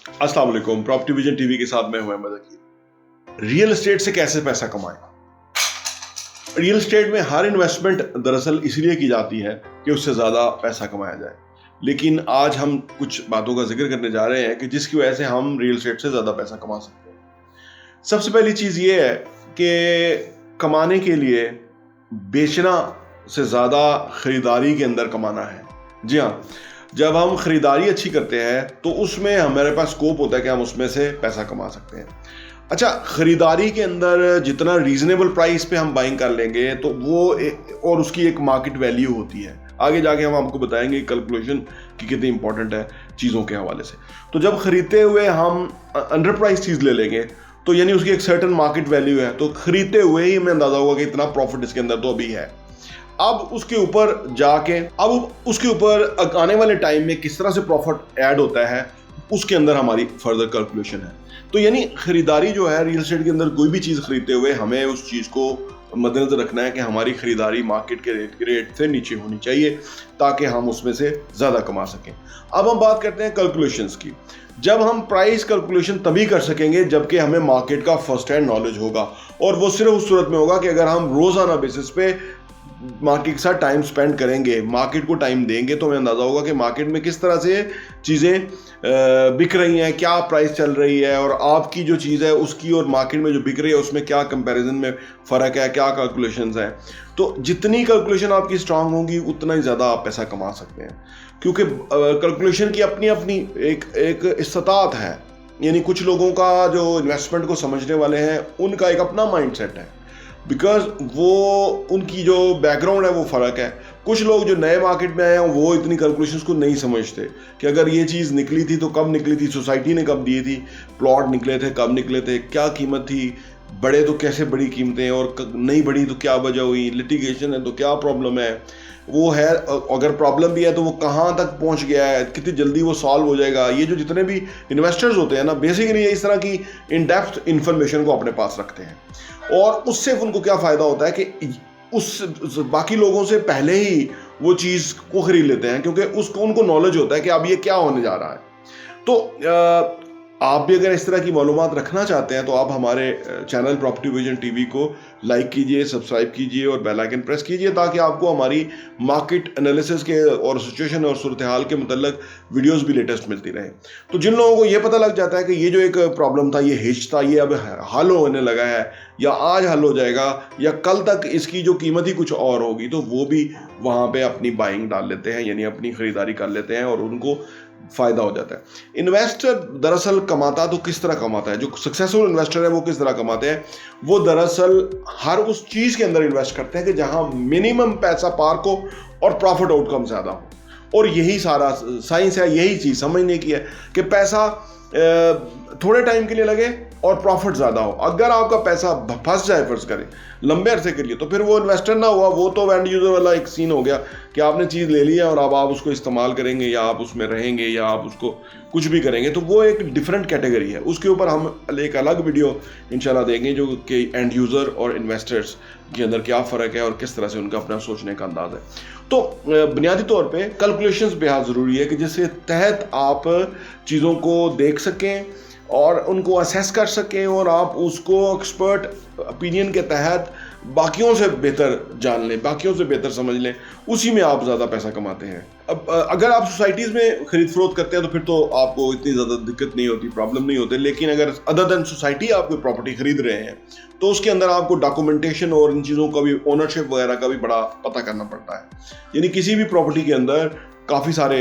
अस्सलाम वालेकुम। Property vision TV के साथ मैं हूं अहमद अकील। रियल एस्टेट से कैसे पैसा कमाएं? रियल एस्टेट में हर इन्वेस्टमेंट दरअसल इसलिए की जाती है कि उससे ज्यादा पैसा कमाया जाए, लेकिन आज हम कुछ बातों का जिक्र करने जा रहे हैं कि जिसकी वजह से हम रियल एस्टेट से ज्यादा पैसा कमा सकते हैं। सबसे पहली चीज ये है कि कमाने के लिए बेचना से ज्यादा खरीदारी के अंदर कमाना है। जी हाँ, जब हम खरीदारी अच्छी करते हैं तो उसमें हमारे पास स्कोप होता है कि हम उसमें से पैसा कमा सकते हैं। अच्छा, खरीदारी के अंदर जितना रीजनेबल प्राइस पे हम बाइंग कर लेंगे तो और उसकी एक मार्केट वैल्यू होती है। आगे जाके हम आपको बताएंगे कैलकुलेशन की कितनी इंपॉर्टेंट है चीज़ों के हवाले से। तो जब खरीदते हुए हम अंडर प्राइस चीज़ ले लेंगे तो यानी उसकी एक सर्टन मार्केट वैल्यू है, तो खरीदते हुए ही हमें अंदाजा होगा कि इतना प्रॉफिट इसके अंदर तो अभी है। अब उसके ऊपर आने वाले टाइम में किस तरह से प्रॉफिट ऐड होता है उसके अंदर हमारी फर्दर कैलकुलेशन है। तो यानी खरीदारी जो है, रियल एस्टेट के अंदर कोई भी चीज़ खरीदते हुए हमें उस चीज़ को मद्देनजर रखना है कि हमारी खरीदारी मार्केट के रेट से नीचे होनी चाहिए ताकि हम उसमें से ज़्यादा कमा सकें। अब हम बात करते हैं कैलकुलेशंस की। जब हम प्राइस कैलकुलेशन तभी कर सकेंगे जबकि हमें मार्केट का फर्स्ट हैंड नॉलेज होगा, और वो सिर्फ उस सूरत में होगा कि अगर हम रोज़ाना बेसिस पे मार्केट के साथ टाइम स्पेंड करेंगे, मार्केट को टाइम देंगे, तो हमें अंदाजा होगा कि मार्केट में किस तरह से चीज़ें बिक रही हैं, क्या प्राइस चल रही है, और आपकी जो चीज़ है उसकी और मार्केट में जो बिक रही है उसमें क्या कंपैरिजन में फ़र्क है, क्या कैलकुलेशंस हैं। तो जितनी कैलकुलेशन आपकी स्ट्रांग होगी उतना ही ज़्यादा आप पैसा कमा सकते हैं, क्योंकि कैलकुलेशन की अपनी अपनी एक इस्तात है। यानी कुछ लोगों का जो इन्वेस्टमेंट को समझने वाले हैं उनका एक अपना माइंड सेट है, बिकॉज वो उनकी जो बैकग्राउंड है वो फ़र्क है। कुछ लोग जो नए मार्केट में आए हैं वो इतनी कैलकुलेशंस को नहीं समझते कि अगर ये चीज़ निकली थी तो कब निकली थी, सोसाइटी ने कब दी थी, प्लॉट निकले थे कब निकले थे, क्या कीमत थी, बड़े तो कैसे बड़ी कीमतें, और नहीं बढ़ी तो क्या वजह हुई, लिटिगेशन है तो क्या प्रॉब्लम है, वो है अगर प्रॉब्लम भी है तो वो कहाँ तक पहुँच गया है, कितनी जल्दी वो सॉल्व हो जाएगा। ये जो जितने भी इन्वेस्टर्स होते हैं ना, बेसिकली ये इस तरह की इन डेप्थ इंफॉर्मेशन को अपने पास रखते हैं, और उससे उनको क्या फ़ायदा होता है कि उस बाकी लोगों से पहले ही वो चीज़ को खरीद लेते हैं, क्योंकि उसको उनको नॉलेज होता है कि अब ये क्या होने जा रहा है। तो आप भी अगर इस तरह की मालूमात रखना चाहते हैं तो आप हमारे चैनल प्रॉपर्टी विजन टीवी को लाइक कीजिए, सब्सक्राइब कीजिए और बेल आइकन प्रेस कीजिए, ताकि आपको हमारी मार्केट एनालिसिस के और सिचुएशन और सूरत हाल के मतलब वीडियोस भी लेटेस्ट मिलती रहे। तो जिन लोगों को ये पता लग जाता है कि ये जो एक प्रॉब्लम था, ये हिच था, ये अब हल होने लगा है, या आज हल हो जाएगा, या कल तक इसकी जो कीमत ही कुछ और होगी, तो वो भी वहाँ पे अपनी बाइंग डाल लेते हैं, यानी अपनी खरीदारी कर लेते हैं, और उनको फायदा हो जाता है। इन्वेस्टर दरअसल कमाता तो किस तरह कमाता है, जो सक्सेसफुल इन्वेस्टर है वो किस तरह कमाते हैं, वो दरअसल हर उस चीज के अंदर इन्वेस्ट करते हैं कि जहां मिनिमम पैसा पार्क हो और प्रॉफिट आउटकम ज्यादा हो। और यही सारा साइंस है, यही चीज समझने की है कि पैसा थोड़े टाइम के लिए लगे और प्रॉफिट ज़्यादा हो। अगर आपका पैसा फंस जाए फर्ज करें लंबे अरसे के लिए, तो फिर वो इन्वेस्टर ना हुआ, वो तो एंड यूजर वाला एक सीन हो गया कि आपने चीज़ ले ली है और अब आप उसको इस्तेमाल करेंगे, या आप उसमें रहेंगे, या आप उसको कुछ भी करेंगे, तो वो एक डिफरेंट कैटेगरी है। उसके ऊपर हम एक अलग वीडियो इंशाल्लाह देंगे जो कि एंड यूज़र और इन्वेस्टर्स के अंदर क्या फ़र्क है और किस तरह से उनका अपना सोचने का अंदाज है। तो बुनियादी तौर पे कैलकुलेशंस बेहद ज़रूरी है कि जिसके तहत आप चीज़ों को देख सकें और उनको असेस कर सकें, और आप उसको एक्सपर्ट ओपिनियन के तहत बाकियों से बेहतर जान लें, बाकियों से बेहतर समझ लें, उसी में आप ज़्यादा पैसा कमाते हैं। अब अगर आप सोसाइटीज़ में खरीद फरोख्त करते हैं तो फिर तो आपको इतनी ज़्यादा दिक्कत नहीं होती, प्रॉब्लम नहीं होती। लेकिन अगर अदर देन सोसाइटी आप कोई प्रॉपर्टी खरीद रहे हैं तो उसके अंदर आपको डॉक्यूमेंटेशन और इन चीज़ों का भी, ओनरशिप वगैरह का भी बड़ा पता करना पड़ता है। यानी किसी भी प्रॉपर्टी के अंदर काफ़ी सारे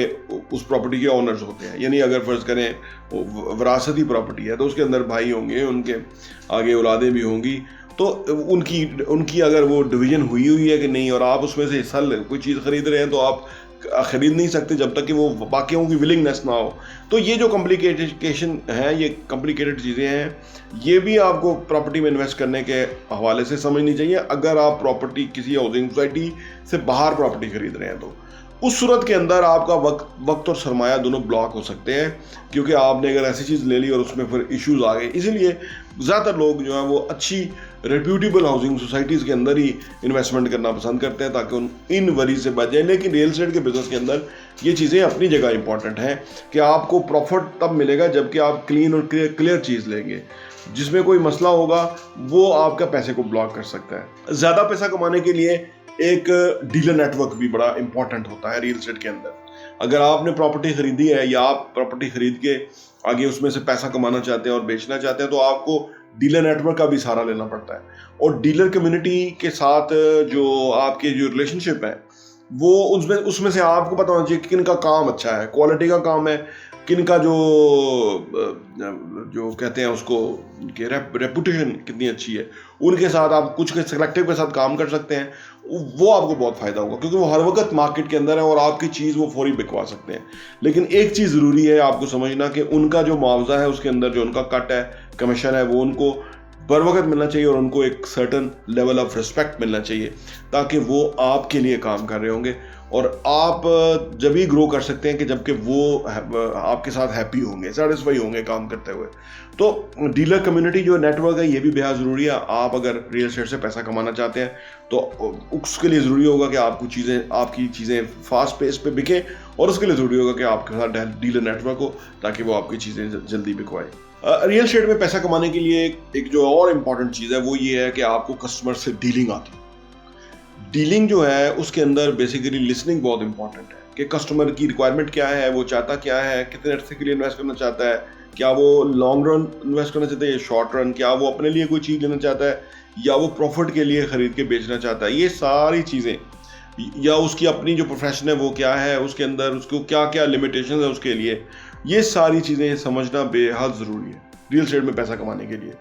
उस प्रॉपर्टी के ओनर्स होते हैं। यानी अगर फ़र्ज़ करें विरासती प्रॉपर्टी है तो उसके अंदर भाई होंगे, उनके आगे औलादें भी होंगी, तो उनकी अगर वो डिवीज़न हुई है कि नहीं, और आप उसमें से हिस्सा कोई चीज़ खरीद रहे हैं, तो आप खरीद नहीं सकते जब तक कि वो बाकियों की विलिंगनेस ना हो। तो ये जो कॉम्प्लिकेशन है, ये कॉम्प्लिकेटेड चीज़ें हैं, ये भी आपको प्रॉपर्टी में इन्वेस्ट करने के हवाले से समझनी चाहिए। अगर आप प्रॉपर्टी किसी हाउसिंग सोसाइटी से बाहर प्रॉपर्टी खरीद रहे हैं तो उस सूरत के अंदर आपका वक्त और सरमाया दोनों ब्लॉक हो सकते हैं, क्योंकि आपने अगर ऐसी चीज़ ले ली और उसमें फिर इश्यूज आ गए। इसीलिए ज़्यादातर लोग जो है वो अच्छी रेप्यूटेबल हाउसिंग सोसाइटीज़ के अंदर ही इन्वेस्टमेंट करना पसंद करते हैं, ताकि उन इन वरी से बच जाए। लेकिन रियल एस्टेट के बिजनेस के अंदर ये चीज़ें अपनी जगह इंपॉर्टेंट हैं कि आपको प्रॉफिट तब मिलेगा जबकि आप क्लीन और क्लियर चीज़ लेंगे। जिसमें कोई मसला होगा वो आपका पैसे को ब्लॉक कर सकता है। ज़्यादा पैसा कमाने के लिए एक डीलर नेटवर्क भी बड़ा इंपॉर्टेंट होता है रियल एस्टेट के अंदर। अगर आपने प्रॉपर्टी खरीदी है या आप प्रॉपर्टी खरीद के आगे उसमें से पैसा कमाना चाहते हैं और बेचना चाहते हैं, तो आपको डीलर नेटवर्क का भी सहारा लेना पड़ता है। और डीलर कम्युनिटी के साथ जो आपके जो रिलेशनशिप है वो उसमें से आपको पता होना चाहिए कि किन का काम अच्छा है, क्वालिटी का काम है, किन का जो कहते हैं उसको कि रेपुटेशन कितनी अच्छी है, उनके साथ आप कुछ के सिलेक्टिव के साथ काम कर सकते हैं। वो आपको बहुत फ़ायदा होगा, क्योंकि वो हर वक्त मार्केट के अंदर है और आपकी चीज़ वो फौरी बिकवा सकते हैं। लेकिन एक चीज़ ज़रूरी है आपको समझना कि उनका जो मुआवजा है उसके अंदर जो उनका कट है, कमीशन है, वो उनको बर वक्त मिलना चाहिए और उनको एक सर्टन लेवल ऑफ रिस्पेक्ट मिलना चाहिए, ताकि वो आपके लिए काम कर रहे होंगे। और आप जब ही ग्रो कर सकते हैं कि जबकि वो आपके साथ हैप्पी होंगे, सेटिस्फाई होंगे काम करते हुए। तो डीलर कम्युनिटी जो नेटवर्क है ये भी बेहद ज़रूरी है। आप अगर रियल एस्टेट से पैसा कमाना चाहते हैं तो उसके लिए ज़रूरी होगा कि आपकी चीज़ें फास्ट पेस पे बिके, और उसके लिए ज़रूरी होगा कि आपके साथ डीलर नेटवर्क हो, ताकि वो आपकी चीज़ें जल्दी बिकवाए। रियल एस्टेट में पैसा कमाने के लिए एक जो और इम्पॉर्टेंट चीज़ है वो ये है कि आपको कस्टमर से डीलिंग आती है। डीलिंग जो है उसके अंदर बेसिकली लिसनिंग बहुत इंपॉर्टेंट है कि कस्टमर की रिक्वायरमेंट क्या है, वो चाहता क्या है, कितने अरसे के लिए इन्वेस्ट करना चाहता है, क्या वो लॉन्ग रन इन्वेस्ट करना चाहता है या शॉर्ट रन, क्या वो अपने लिए कोई चीज़ लेना चाहता है या वो प्रॉफिट के लिए ख़रीद के बेचना चाहता है। ये सारी चीज़ें, या उसकी अपनी जो प्रोफेशन है वो क्या है, उसके अंदर उसको क्या क्या लिमिटेशन है उसके लिए, ये सारी चीज़ें समझना बेहद ज़रूरी है रियल एस्टेट में पैसा कमाने के लिए।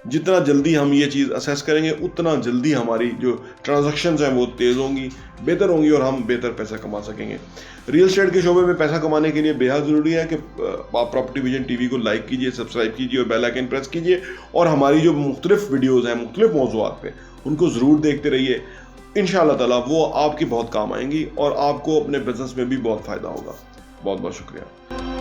जितना जल्दी हम ये चीज़ असेस करेंगे उतना जल्दी हमारी जो ट्रांजैक्शंस हैं वो तेज़ होंगी, बेहतर होंगी और हम बेहतर पैसा कमा सकेंगे। रियल एस्टेट के शोबे में पैसा कमाने के लिए बेहद ज़रूरी है कि आप प्रॉपर्टी विजन टीवी को लाइक कीजिए, सब्सक्राइब कीजिए और बेल आइकन प्रेस कीजिए, और हमारी जो मुख्तलिफ वीडियोज़ हैं मुख्तलिफ मौज़ूआत पे उनको ज़रूर देखते रहिए। इंशाअल्लाह ताला वो आपके बहुत काम आएंगी और आपको अपने बिजनेस में भी बहुत फ़ायदा होगा। बहुत बहुत शुक्रिया।